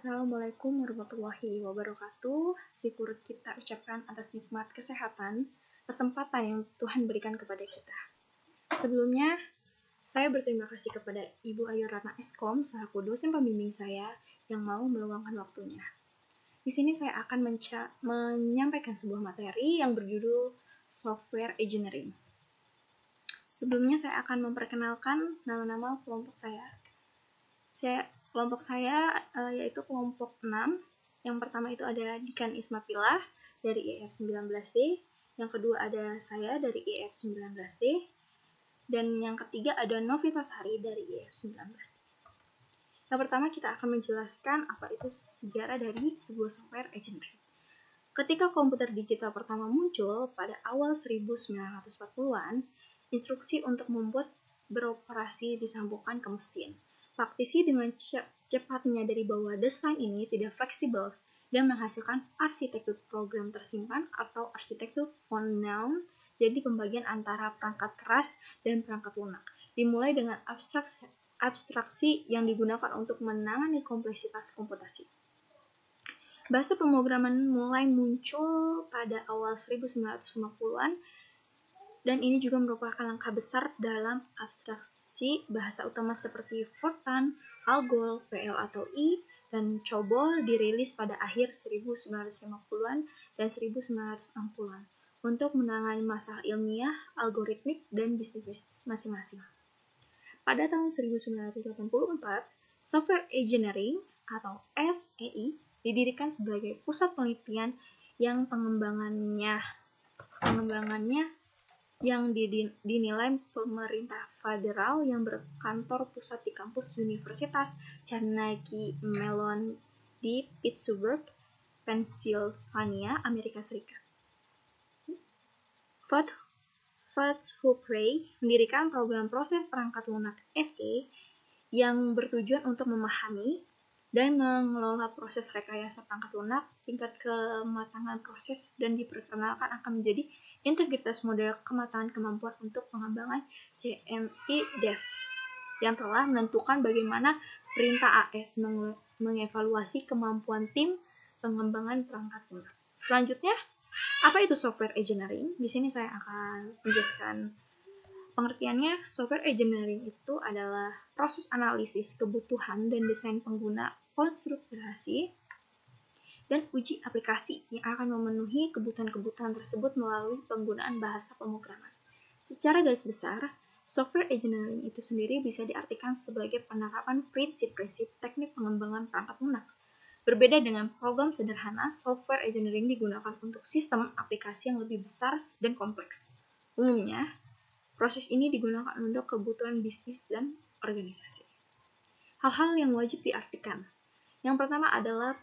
Assalamualaikum warahmatullahi wabarakatuh. Syukur kita ucapkan atas nikmat kesehatan, kesempatan yang Tuhan berikan kepada kita. Sebelumnya, saya berterima kasih kepada Ibu Ayu Ratna Eskom selaku dosen pembimbing saya yang mau meluangkan waktunya. Di sini saya akan menyampaikan sebuah materi yang berjudul Software Engineering. Sebelumnya saya akan memperkenalkan nama-nama kelompok saya. Kelompok saya yaitu kelompok 6. Yang pertama itu ada Dikan Ismapilah dari IF19D. Yang kedua ada saya dari IF19D. Dan yang ketiga ada Novita Sari dari IF19D. Yang pertama kita akan menjelaskan apa itu sejarah dari sebuah software engineering. Ketika komputer digital pertama muncul pada awal 1940-an, instruksi untuk membuat beroperasi disambungkan ke mesin. Praktisi dengan cepatnya dari bahwa desain ini tidak fleksibel dan menghasilkan arsitektur program tersimpan atau arsitektur von Neumann, jadi pembagian antara perangkat keras dan perangkat lunak. Dimulai dengan abstraksi yang digunakan untuk menangani kompleksitas komputasi. Bahasa pemrograman mulai muncul pada awal 1950-an, dan ini juga merupakan langkah besar dalam abstraksi bahasa utama seperti Fortran, Algol, PL atau I, dan COBOL dirilis pada akhir 1950-an dan 1960-an untuk menangani masalah ilmiah, algoritmik, dan bisnis masing-masing. Pada tahun 1984, Software Engineering atau SEI didirikan sebagai pusat penelitian yang pengembangannya yang dinilai pemerintah federal yang berkantor pusat di kampus Universitas Carnegie Mellon di Pittsburgh, Pennsylvania, Amerika Serikat. Fats Humphrey mendirikan program proses perangkat lunak SE yang bertujuan untuk memahami dan mengelola proses rekayasa perangkat lunak, tingkat kematangan proses, dan diperkenalkan akan menjadi integritas model kematangan kemampuan untuk pengembangan CMI-DEV yang telah menentukan bagaimana perintah AS mengevaluasi kemampuan tim pengembangan perangkat lunak. Selanjutnya, apa itu software engineering? Di sini saya akan menjelaskan pengertiannya. Software engineering itu adalah proses analisis kebutuhan dan desain pengguna konstruksi dan uji aplikasi yang akan memenuhi kebutuhan-kebutuhan tersebut melalui penggunaan bahasa pemrograman. Secara garis besar, software engineering itu sendiri bisa diartikan sebagai penerapan prinsip-prinsip teknik pengembangan perangkat lunak. Berbeda dengan program sederhana, software engineering digunakan untuk sistem aplikasi yang lebih besar dan kompleks. Umumnya, proses ini digunakan untuk kebutuhan bisnis dan organisasi. Hal-hal yang wajib diartikan. Yang pertama adalah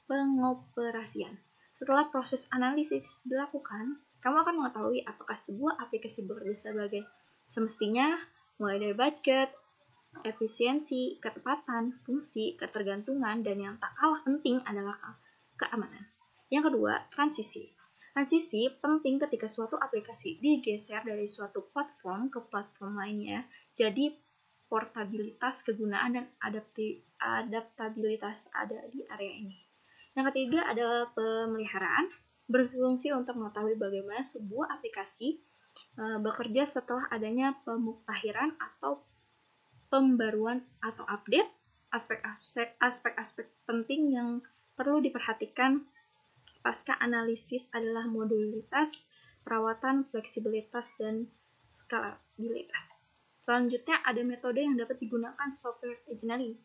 pengoperasian. Setelah proses analisis dilakukan, kamu akan mengetahui apakah sebuah aplikasi bekerja sebagai semestinya, mulai dari budget, efisiensi, ketepatan, fungsi, ketergantungan, dan yang tak kalah penting adalah keamanan. Yang kedua, transisi. Transisi penting ketika suatu aplikasi digeser dari suatu platform ke platform lainnya, jadi portabilitas kegunaan dan adaptabilitas ada di area ini. Yang ketiga adalah pemeliharaan, berfungsi untuk mengetahui bagaimana sebuah aplikasi bekerja setelah adanya pemuktahiran atau pembaruan atau update. Aspek-aspek penting yang perlu diperhatikan pasca analisis adalah modularitas, perawatan, fleksibilitas, dan skalabilitas. Selanjutnya ada metode yang dapat digunakan software engineering.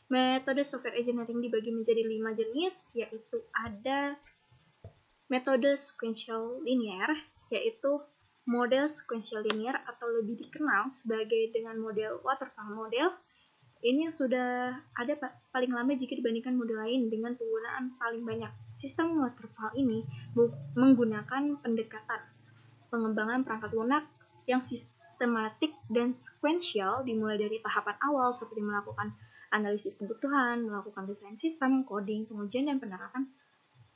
Metode software engineering dibagi menjadi 5 jenis, yaitu ada metode sequential linear, yaitu model sequential linear atau lebih dikenal sebagai dengan model waterfall model. Ini sudah ada paling lama jika dibandingkan model lain dengan penggunaan paling banyak. Sistem waterfall ini menggunakan pendekatan pengembangan perangkat lunak yang sistematik dan sequential, dimulai dari tahapan awal seperti melakukan analisis kebutuhan, melakukan desain sistem, coding, pengujian, dan penerapan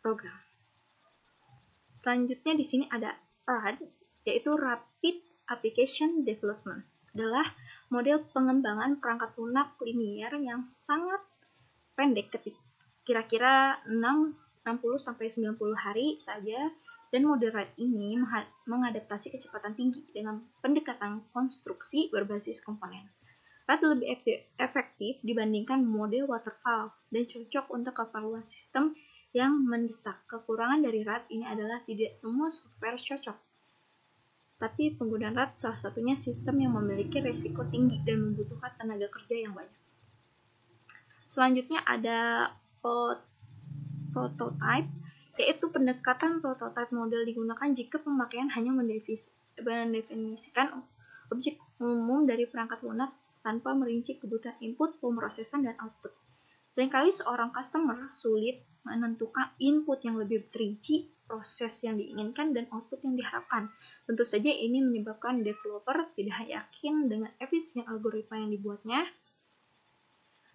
program. Selanjutnya di sini ada RAD, yaitu Rapid Application Development. Adalah model pengembangan perangkat lunak linier yang sangat pendek kira-kira 60-90 hari saja, dan model RAD ini mengadaptasi kecepatan tinggi dengan pendekatan konstruksi berbasis komponen. RAD lebih efektif dibandingkan model waterfall dan cocok untuk keperluan sistem yang mendesak. Kekurangan dari RAD ini adalah tidak semua software cocok. Tapi penggunaan RAD salah satunya sistem yang memiliki risiko tinggi dan membutuhkan tenaga kerja yang banyak. Selanjutnya ada prototype, yaitu pendekatan prototype model digunakan jika pemakaian hanya mendefinisikan objek umum dari perangkat lunak tanpa merinci kebutuhan input, pemrosesan, dan output. Seringkali seorang customer sulit menentukan input yang lebih terinci, proses yang diinginkan, dan output yang diharapkan. Tentu saja ini menyebabkan developer tidak yakin dengan efisien algoritma yang dibuatnya,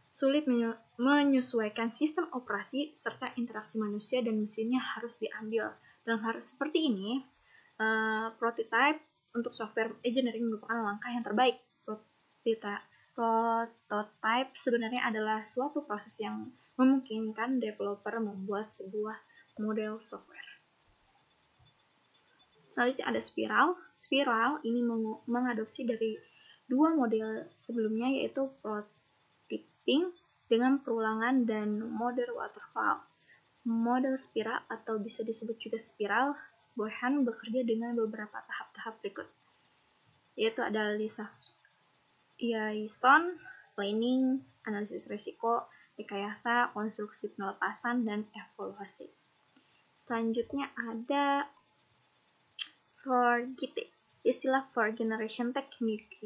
sulit menyesuaikan sistem operasi, serta interaksi manusia dan mesinnya harus diambil. Dalam hal seperti ini, prototype untuk software engineering merupakan langkah yang terbaik. Prototype sebenarnya adalah suatu proses yang memungkinkan developer membuat sebuah model software. Selanjutnya ada spiral. Spiral ini mengadopsi dari dua model sebelumnya, yaitu prototyping dengan perulangan dan model waterfall. Model spiral atau bisa disebut juga spiral Bohan bekerja dengan beberapa tahap-tahap berikut, yaitu ada liaison, planning, analisis risiko, rekayasa, konstruksi penelepasan, dan evaluasi. Selanjutnya ada FORGT. Istilah For Generation Technique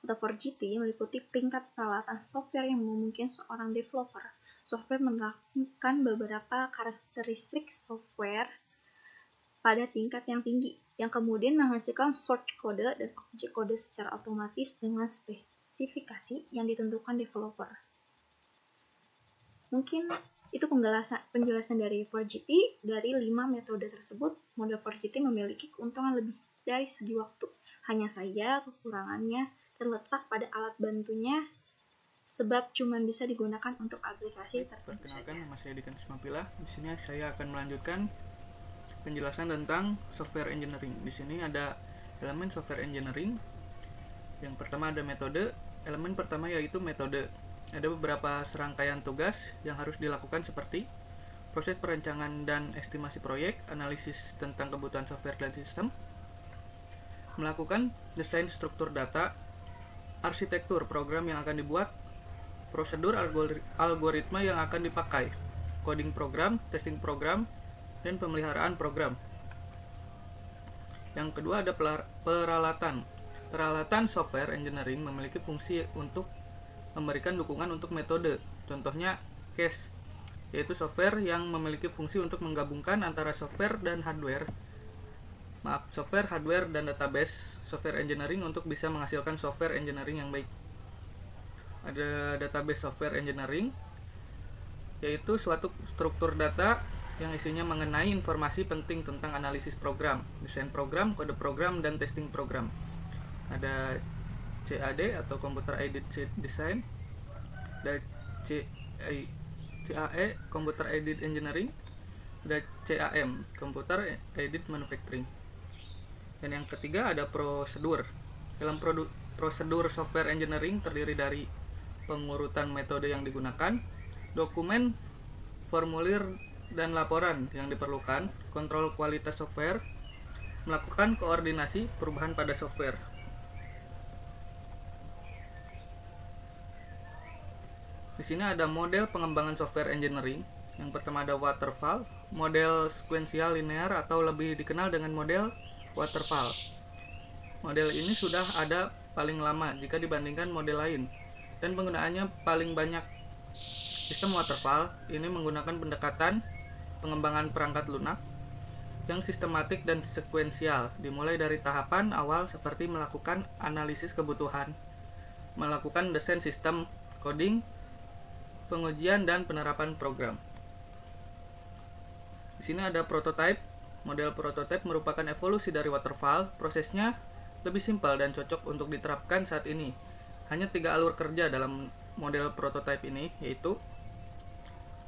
atau FORGT meliputi peringkat peralatan software yang memungkinkan seorang developer software menerapkan beberapa karakteristik software pada tingkat yang tinggi, yang kemudian menghasilkan source code dan objek kode secara otomatis dengan spesifikasi yang ditentukan developer. Mungkin itu penjelasan dari FORGT. Dari 5 metode tersebut, model FORGT memiliki keuntungan lebih dari segi waktu. Hanya saja kekurangannya terletak pada alat bantunya, sebab cuma bisa digunakan untuk aplikasi tertentu saja. Perkenalkan, nama saya Dikan Ismapila. Di sini saya akan melanjutkan penjelasan tentang software engineering. Di sini ada elemen software engineering. Yang pertama ada metode. Elemen pertama yaitu metode. Ada beberapa serangkaian tugas yang harus dilakukan seperti proses perencanaan dan estimasi proyek, analisis tentang kebutuhan software dan sistem, melakukan desain struktur data, arsitektur program yang akan dibuat, prosedur algoritma yang akan dipakai, coding program, testing program, dan pemeliharaan program. Yang kedua ada peralatan. Peralatan software engineering memiliki fungsi untuk memberikan dukungan untuk metode. Contohnya case, yaitu software yang memiliki fungsi untuk menggabungkan antara software, hardware, dan database. Software engineering untuk bisa menghasilkan software engineering yang baik. Ada database software engineering, yaitu suatu struktur data yang isinya mengenai informasi penting tentang analisis program, desain program, kode program, dan testing program. Ada CAD atau Computer Aided Design, ada CAE Computer Aided Engineering, ada CAM Computer Aided Manufacturing. Dan yang ketiga ada prosedur. Dalam prosedur software engineering terdiri dari pengurutan metode yang digunakan, dokumen, formulir, dan laporan yang diperlukan, kontrol kualitas software, melakukan koordinasi perubahan pada software. Di sini ada model pengembangan software engineering. Yang pertama ada waterfall, model sekuensial linear atau lebih dikenal dengan model waterfall. Model ini sudah ada paling lama jika dibandingkan model lain, dan penggunaannya paling banyak. Sistem waterfall ini menggunakan pendekatan pengembangan perangkat lunak yang sistematik dan sekuensial, dimulai dari tahapan awal seperti melakukan analisis kebutuhan, melakukan desain sistem, coding, pengujian, dan penerapan program. Di sini ada prototype. Model prototype merupakan evolusi dari waterfall. Prosesnya lebih simpel dan cocok untuk diterapkan saat ini. Hanya 3 alur kerja dalam model prototype ini, yaitu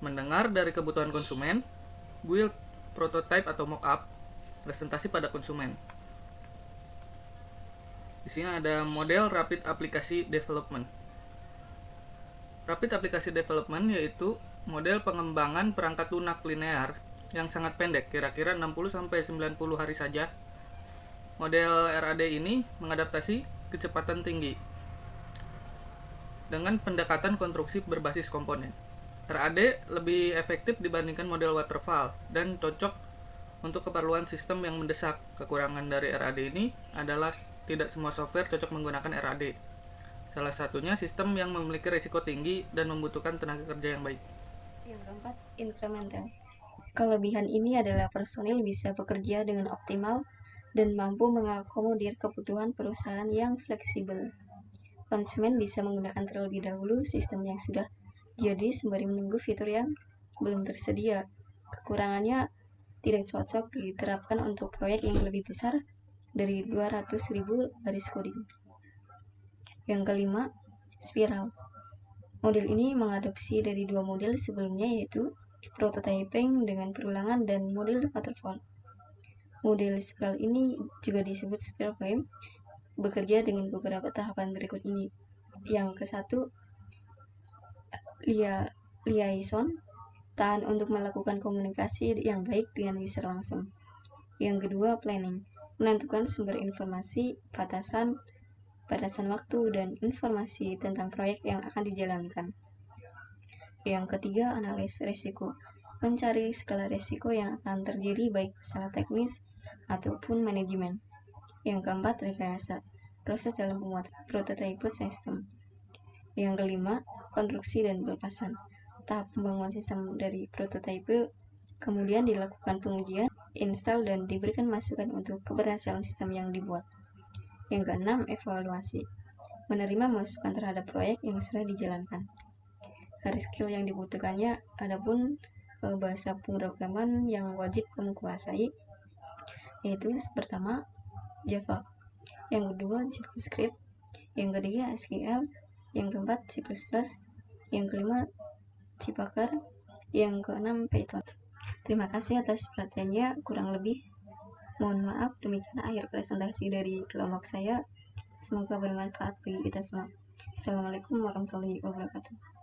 mendengar dari kebutuhan konsumen, build prototype atau mockup, presentasi pada konsumen. Di sini ada model Rapid Application Development. Rapid Application Development yaitu model pengembangan perangkat lunak linear yang sangat pendek, kira-kira 60-90 hari saja. Model RAD ini mengadaptasi kecepatan tinggi dengan pendekatan konstruksi berbasis komponen. RAD lebih efektif dibandingkan model waterfall dan cocok untuk keperluan sistem yang mendesak. Kekurangan dari RAD ini adalah tidak semua software cocok menggunakan RAD. Salah satunya sistem yang memiliki risiko tinggi dan membutuhkan tenaga kerja yang baik. Yang keempat, incremental. Kelebihan ini adalah personil bisa bekerja dengan optimal dan mampu mengakomodir kebutuhan perusahaan yang fleksibel. Konsumen bisa menggunakan terlebih dahulu sistem yang sudah jadi sembari menunggu fitur yang belum tersedia. Kekurangannya tidak cocok diterapkan untuk proyek yang lebih besar dari 200.000 baris coding. Yang kelima, spiral. Model ini mengadopsi dari dua model sebelumnya, yaitu prototyping dengan perulangan dan model waterfall. Model spiral ini juga disebut spiral frame, bekerja dengan beberapa tahapan berikut ini. Yang ke-1, liaison, tahan untuk melakukan komunikasi yang baik dengan user langsung. Yang kedua, planning, menentukan sumber informasi, batasan waktu, dan informasi tentang proyek yang akan dijalankan. Yang ketiga, analis risiko, mencari skala risiko yang akan terjadi baik masalah teknis ataupun manajemen. Yang keempat, rekayasa, proses dalam pembuatan prototype sistem. Yang kelima, konstruksi dan pelepasan, tahap pembangunan sistem dari prototype, kemudian dilakukan pengujian, install, dan diberikan masukan untuk keberhasilan sistem yang dibuat. Yang keenam, evaluasi, menerima masukan terhadap proyek yang sudah dijalankan. Hard skill yang dibutuhkannya adapun bahasa pemrograman yang wajib kamu kuasai, yaitu pertama Java, yang kedua JavaScript, yang ketiga SQL, yang keempat C++, yang kelima C Packer, yang keenam Python. Terima kasih atas perhatiannya. Kurang lebih mohon maaf. Demikian akhir presentasi dari kelompok saya. Semoga bermanfaat bagi kita semua. Assalamualaikum warahmatullahi wabarakatuh.